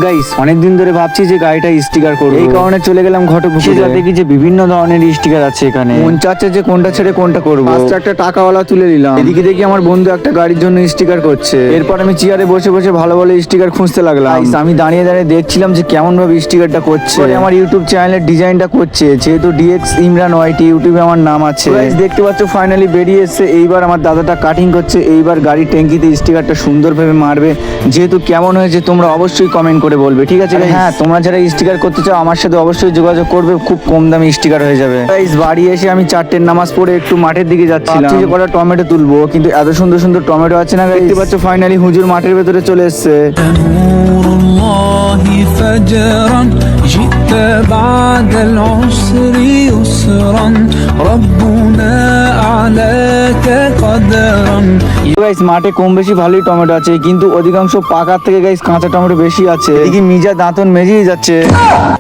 Guys অনেকদিন ধরে ভাবছি যে গাড়িটা স্টিকার করব, এই কারণে চলে গেলাম ঘটকপুকুরে। দেখি যে বিভিন্ন ধরনের স্টিকার আছে এখানে, মন চাচ্ছে যে কোনটা ছেড়ে কোনটা করব। ফার্স্ট একটা টাকাওয়ালা তুলে নিলাম, এদিকে দেখি আমার বন্ধু একটা গাড়ির জন্য স্টিকার করছে। এরপর আমি চেয়ারে বসে বসে ভালো ভালো স্টিকার খুঁজতে লাগলাম। আমি দাঁড়িয়ে দাঁড়িয়ে দেখছিলাম যে কেমন ভাবে স্টিকারটা করছে। আমার ইউটিউব চ্যানেলের ডিজাইনটা করছে, যেহেতু ডিএক্স ইমরান ওয়াইটি ইউটিউবে আমার নাম আছে। দেখতে পাচ্ছ ফাইনালি বেরিয়ে এসেছে। এইবার আমার দাদাটা কাটিং করছে, এইবার গাড়ির ট্যাঙ্কিতে স্টিকারটা সুন্দরভাবে মারবে। যেহেতু কেমন হয়েছে তোমরা অবশ্যই কমেন্ট করে বলবে, ঠিক আছে? হ্যাঁ, তোমরা যারা স্টিকার করতে চাও আমার সাথে অবশ্যই যোগাযোগ করবে, খুব কম দামে স্টিকার হয়ে যাবে। গাইস বাড়ি এসে আমি চারটের নামাজ পড়ে একটু মাঠের দিকে যাচ্ছিলাম, যে কটা টমেটো তুলবো, কিন্তু এত সুন্দর সুন্দর টমেটো আছে না। দেখতে পাচ্ছ ফাইনালি হুজুর মাঠের ভেতরে চলে এসেছে। মাঠে কম বেশি ভালোই টমেটো আছে, কিন্তু অধিকাংশ পাকার থেকে গাইস কাঁচা টমেটো বেশি আছে। এদিকে মিজা দাঁতন মেজেই যাচ্ছে।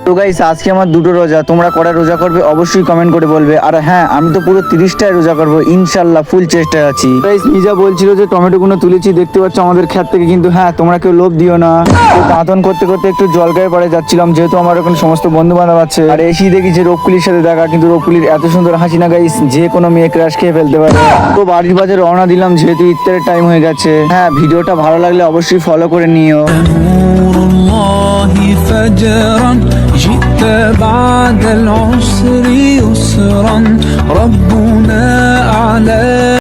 তো গাইস আজকে আমার দুটো রোজা, তোমরা কটা রোজা করবে অবশ্যই কমেন্ট করে বলবে। আর হ্যাঁ, আমি তো পুরো 30টায় রোজা করবো ইনশাল্লাহ, ফুল চেষ্টায় আছি। গাইস মিজা বলছিল যে টমেটো গুলো তুলেছি দেখতে পাচ্ছ আমাদের ক্ষেত থেকে, কিন্তু হ্যাঁ তোমরা কেউ লোভ দিও না। দাঁতন করতে করতে একটু জলগায়ে পাড়ে যাচ্ছিলাম, যেহেতু আমার ওখানে সমস্ত বন্ধু বান্ধব আছে। আর এসেই দেখি যে রোপকুলির সাথে দেখা, কিন্তু রোপকুলির এত সুন্দর হাসি না গাইস, যে কোনো মেয়ে ক্রাশ খেয়ে ফেলতে পারে। তো বাড়ির বাজে রওনা দিলাম, যেহেতু ইফতারের টাইম হয়ে গেছে। হ্যাঁ, ভিডিওটা ভালো লাগলে অবশ্যই ফলো করে নিও।